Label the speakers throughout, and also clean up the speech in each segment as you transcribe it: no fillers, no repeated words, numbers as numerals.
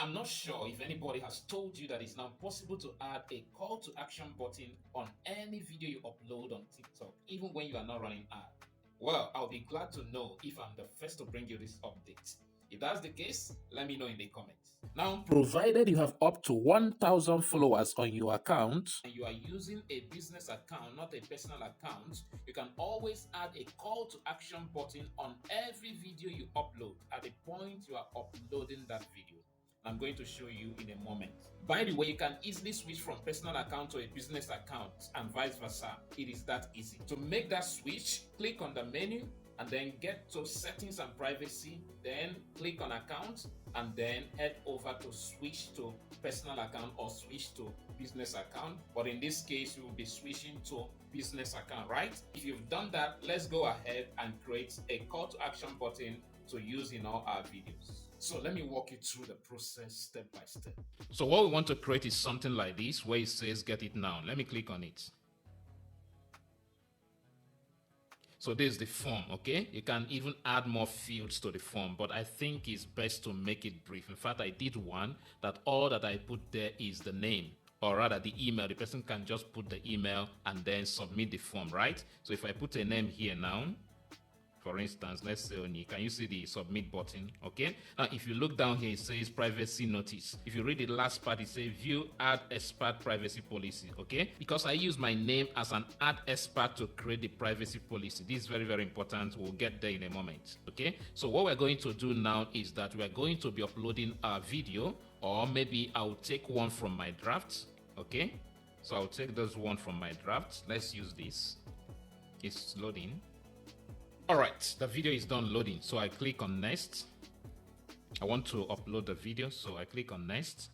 Speaker 1: I'm not sure if anybody has told you that it's now possible to add a call to action button on any video you upload on TikTok, even when you are not running ad. Well, I'll be glad to know if I'm the first to bring you this update. If that's the case, let me know in the comments. Now, provided you have up to 1,000 followers on your account and you are using a business account, not a personal account, you can always add a call to action button on every video you upload at the point you are uploading that video. I'm going to show you in a moment. By the way, you can easily switch from personal account to a business account and vice versa. It is that easy. To make that switch, click on the menu and then get to settings and privacy, then click on account and then head over to switch to personal account or switch to business account. But in this case, we will be switching to business account, right? If you've done that, let's go ahead and create a call to action button to use in all our videos. So let me walk you through the process step by step. So what we want to create is something like this where it says get it now. Let me click on it. So this is the form, okay? You can even add more fields to the form, but I think it's best to make it brief. In fact, I did one that all that I put there is the name, or rather the email. The person can just put the email and then submit the form, right? So if I put a name here now, for instance, let's say Onyi, can you see the submit button? Okay. Now, if you look down here, it says privacy notice. If you read the last part, it says view add expert privacy policy. Okay. Because I use my name as an add expert to create the privacy policy. This is very, very important. We'll get there in a moment. Okay. So what we're going to do now is that we're going to be uploading a video, or maybe I'll take one from my draft. Okay. So I'll take this one from my draft. Let's use this. It's loading. All right, the video is done loading. So I click on next. I want to upload the video, so I click on next.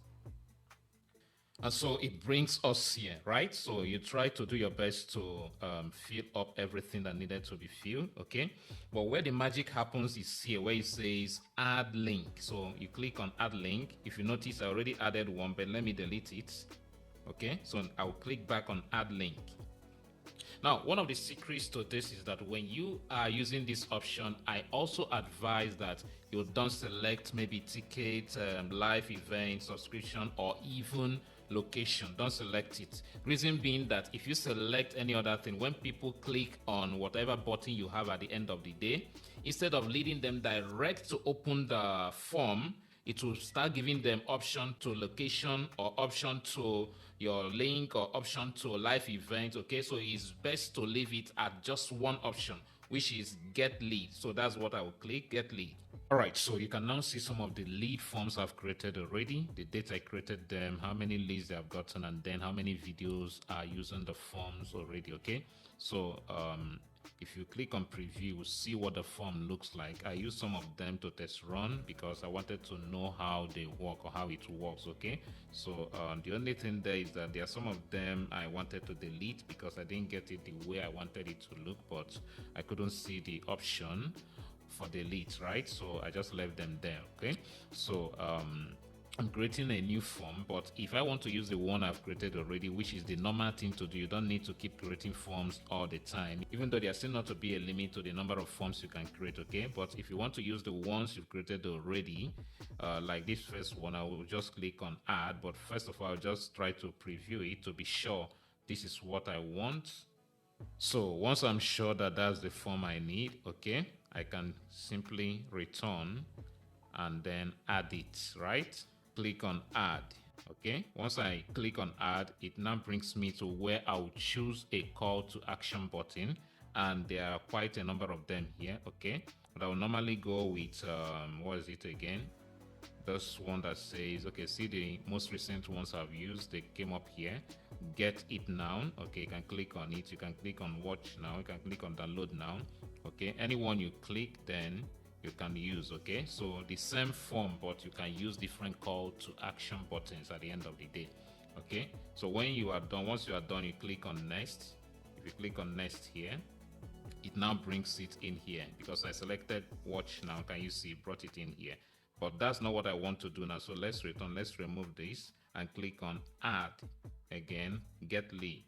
Speaker 1: And so it brings us here, right? So you try to do your best to fill up everything that needed to be filled, okay? But where the magic happens is here, where it says add link. So you click on add link. If you notice, I already added one, but let me delete it, okay? So I'll click back on add link. Now, one of the secrets to this is that when you are using this option, I also advise that you don't select maybe ticket, live event, subscription, or even location. Don't select it. Reason being that if you select any other thing, when people click on whatever button you have at the end of the day, instead of leading them direct to open the form, it will start giving them option to location or option to your link or option to a live event. Okay, so it's best to leave it at just one option, which is get lead. So that's what I will click, get lead. All right, so you can now see some of the lead forms I've created already, the date I created them, how many leads they have gotten, and then how many videos are using the forms already. Okay, so if you click on preview, you'll see what the form looks like. I use some of them to test run because I wanted to know how they work or how it works. Okay, so the only thing there is that there are some of them I wanted to delete because I didn't get it the way I wanted it to look, but I couldn't see the option for delete, right? So I just left them there. Okay, so I'm creating a new form, but if I want to use the one I've created already, which is the normal thing to do, you don't need to keep creating forms all the time, even though there's still not to be a limit to the number of forms you can create. Okay, but if you want to use the ones you've created already, like this first one, I will just click on add. But first of all, I'll just try to preview it to be sure this is what I want. So once I'm sure that that's the form I need, okay, I can simply return and then add it, right? Click on add. Okay, once I click on add, it now brings me to where I'll choose a call to action button, and there are quite a number of them here. Okay, but I'll normally go with what is it again, this one that says, okay, see the most recent ones I've used, they came up here, get it now. Okay, you can click on it, you can click on watch now, you can click on download now. Okay, anyone you click, then you can use. Okay, so the same form, but you can use different call to action buttons at the end of the day. Okay, so when you are done, once you are done, you click on next. If you click on next here, it now brings it in here because I selected watch now. Can you see, brought it in here? But that's not what I want to do now. So let's return, let's remove this and click on add again, get lead.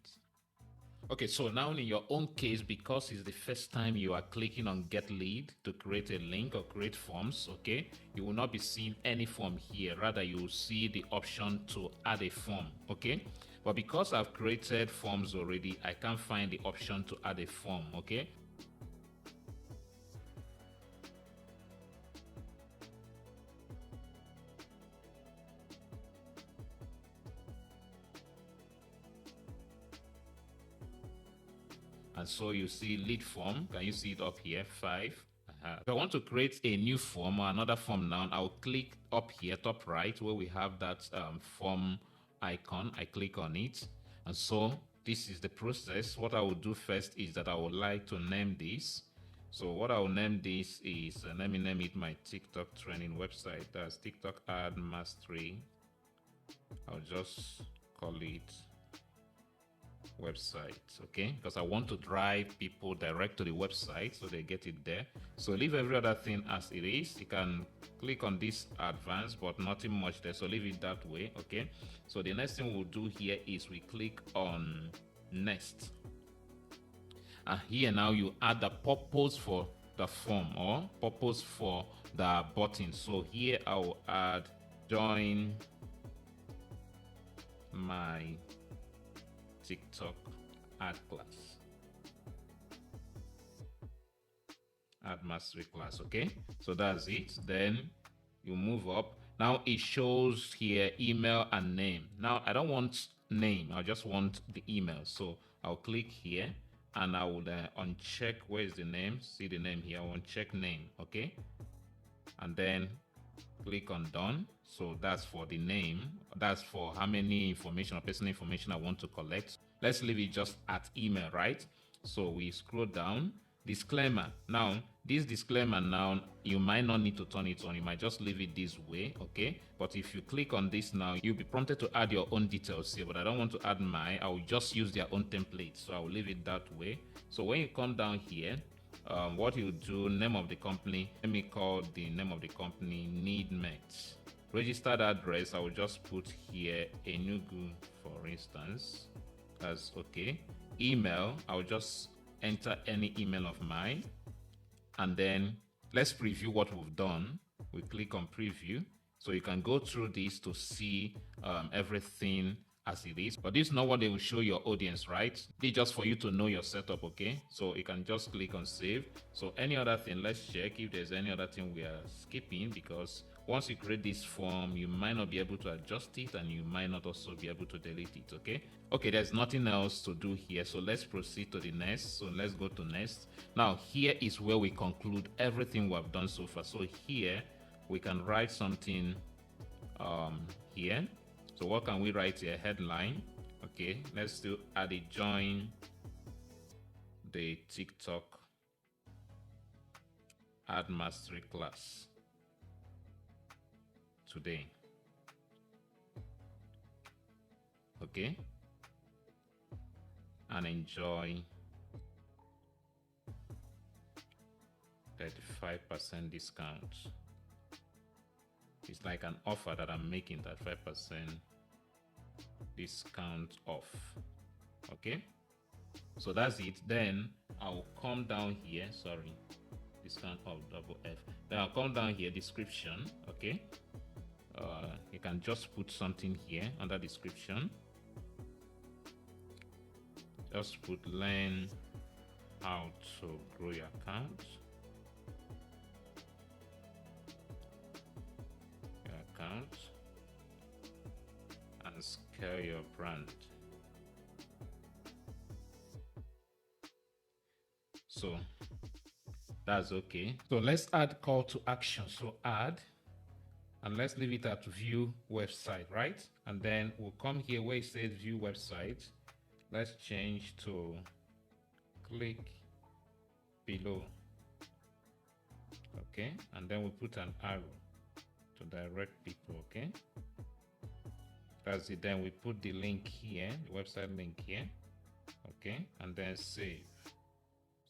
Speaker 1: Okay, so now in your own case, because it's the first time you are clicking on get lead to create a link or create forms, okay, you will not be seeing any form here. Rather, you will see the option to add a form, okay? But because I've created forms already, I can't find the option to add a form, okay? And so you see lead form. Can you see it up here? 5. If I want to create a new form or another form now, I'll click up here, top right, where we have that form icon. I click on it. And so this is the process. What I will do first is that I would like to name this. So what I will name this is, let me name it my TikTok training website. That's TikTok Ad Mastery. I'll just call it website, okay, because I want to drive people direct to the website so they get it there. So leave every other thing as it is. You can click on this advanced, but nothing much there, so leave it that way, okay. So the next thing we'll do here is we click on next, and here now you add the purpose for the form or purpose for the button. So here I will add join my TikTok ad class, ad mastery class, okay. So that's it. Then you move up. Now it shows here email and name. Now I don't want name, I just want the email. So I'll click here and I will uncheck where is the name. See the name here. I will uncheck name, okay, and then click on done. So that's for the name. That's for how many information or personal information I want to collect. Let's leave it just at email, right? So we scroll down. Disclaimer. Now, this disclaimer now, you might not need to turn it on. You might just leave it this way, okay? But if you click on this now, you'll be prompted to add your own details here, but I don't want to add mine. I will just use their own template. So I will leave it that way. So when you come down here, what you do, name of the company, let me call the name of the company Need Met. Registered address, I will just put here Enugu, for instance. That's okay. Email, I will just enter any email of mine, and then let's preview what we've done. We click on preview, so you can go through this to see everything as it is, but this is not what they will show your audience, right? This is just for you to know your setup, okay? So you can just click on save. So any other thing, let's check if there's any other thing we are skipping, because once you create this form, you might not be able to adjust it, and you might not also be able to delete it, okay? Okay, there's nothing else to do here, so let's proceed to the next. So let's go to next. Now here is where we conclude everything we have done so far. So here we can write something here. So what can we write here? Headline. Okay, let's still add a join the TikTok ad mastery class today. Okay, and enjoy 35% discount. It's like an offer that I'm making, that 5% discount off. Okay, so that's it. Then I'll come down here, sorry, discount off double F. Then I'll come down here, description. Okay, you can just put something here under description. Just put learn how to grow your account. And scale your brand. So that's okay. So let's add call to action. So add, and let's leave it at view website, right? And then we'll come here where it says view website. Let's change to click below. Okay, and then we'll put an arrow to direct people. Okay, that's it. Then we put the link here, the website link here. Okay, and then save.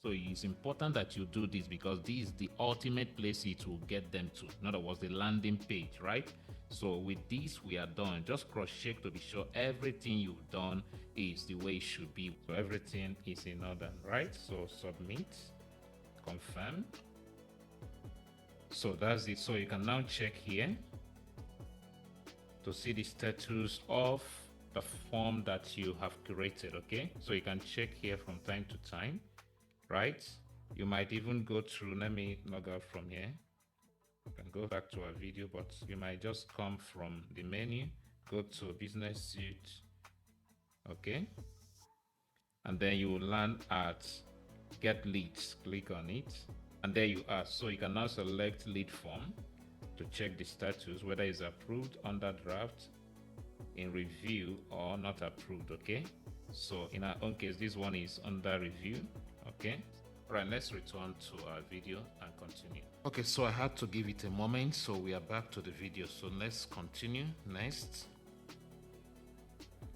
Speaker 1: So it's important that you do this, because this is the ultimate place it will get them to. In other words, the landing page, right? So with this, we are done. Just cross-check to be sure everything you've done is the way it should be. So everything is in order, right? So submit, confirm. So that's it. So you can now check here to see the status of the form that you have created. Okay, so you can check here from time to time, right? You might even go through, let me log out from here. You can go back to our video, but you might just come from the menu, go to business suite, okay, and then you will land at get leads. Click on it, and there you are. So you can now select lead form to check the status, whether it's approved, under draft, in review, or not approved. Okay, so in our own case, this one is under review. Okay, all right, let's return to our video and continue. Okay, so I had to give it a moment, so we are back to the video. So let's continue. Next.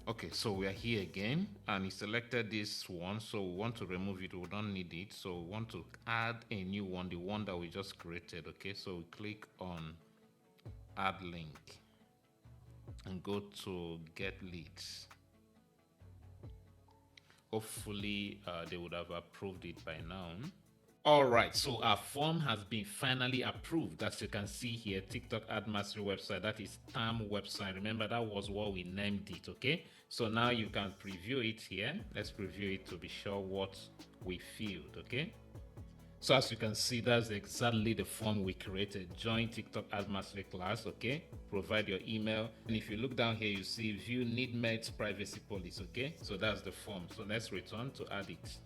Speaker 1: Okay, so we are here again, and he selected this one, so we want to remove it. We don't need it, so we want to add a new one, the one that we just created. Okay, so we click on add link and go to get leads. Hopefully they would have approved it by now. All right, so our form has been finally approved. As you can see here, TikTok Ad Mastery website, that is TAM website. Remember, that was what we named it. Okay, so now you can preview it here. Let's preview it to be sure what we filled. Okay, so as you can see, that's exactly the form we created. Join TikTok Ad Mastery class. Okay, provide your email, and if you look down here, you see view NAIRA privacy policy. Okay, so that's the form. So let's return to add it.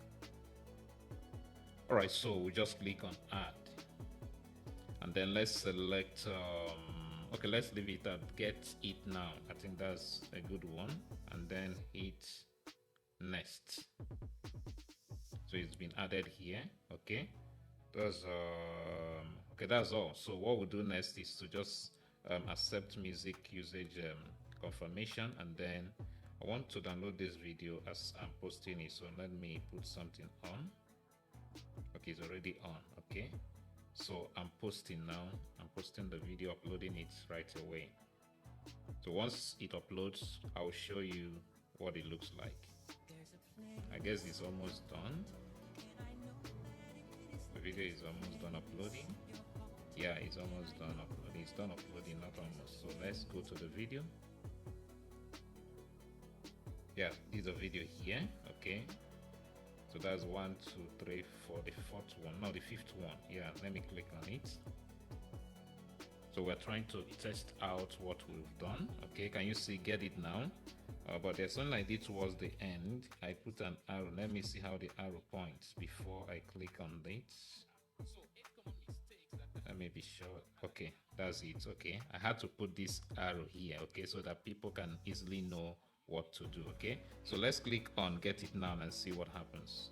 Speaker 1: All right, so we just click on add, and then let's select okay, let's leave it at get it now. I think that's a good one, and then hit next. So it's been added here. Okay, that's okay, that's all. So what we'll do next is to just accept music usage confirmation, and then I want to download this video as I'm posting it, so let me put something on. Okay, it's already on. Okay, so I'm posting now. I'm posting the video, uploading it right away. So once it uploads, I'll show you what it looks like. I guess it's almost done. The video is almost done uploading. Yeah, it's almost done uploading. It's done uploading, not almost. So let's go to the video. Yeah, this is a video here. Okay, so that's 1, 2, 3, 4, the fourth one, no, the fifth one. Yeah, let me click on it. So we're trying to test out what we've done. Okay, can you see get it now? But there's something I did towards the end. I put an arrow. Let me see how the arrow points before I click on it. Let me be sure. Okay, that's it. Okay, I had to put this arrow here, okay, so that people can easily know what to do. Okay, so let's click on get it now and see what happens.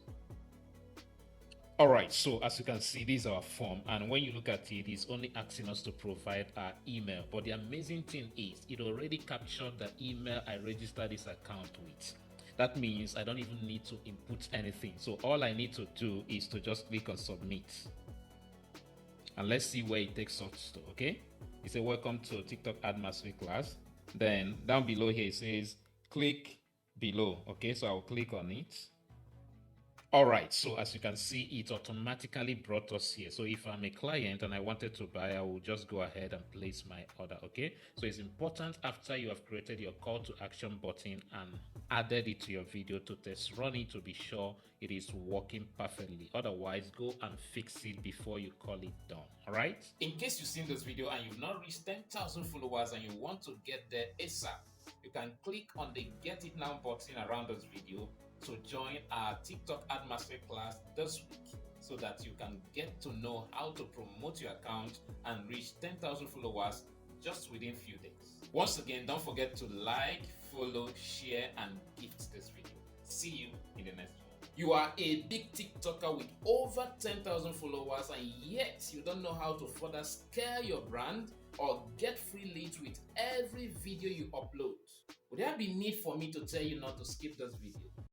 Speaker 1: All right, so as you can see, this is our form, and when you look at it, it's only asking us to provide our email. But the amazing thing is it already captured the email I registered this account with. That means I don't even need to input anything. So all I need to do is to just click on submit, and let's see where it takes us to. Okay, it says welcome to TikTok Ad Mastery class. Then down below here it says click below. Okay, so I'll click on it. All right, so as you can see, it automatically brought us here. So if I'm a client and I wanted to buy, I will just go ahead and place my order. Okay, so it's important after you have created your call to action button and added it to your video to test run it to be sure it is working perfectly. Otherwise, go and fix it before you call it done. All right, in case you've seen this video and you've not reached 10,000 followers and you want to get there ASAP, you can click on the get it now button around this video to join our TikTok Ad Mastery class this week, so that you can get to know how to promote your account and reach 10,000 followers just within few days. Once again, don't forget to like, follow, share, and gift this video. See you in the next one. You are a big TikToker with over 10,000 followers, and yet you don't know how to further scale your brand or get free leads with every video you upload. Would there be need for me to tell you not to skip this video?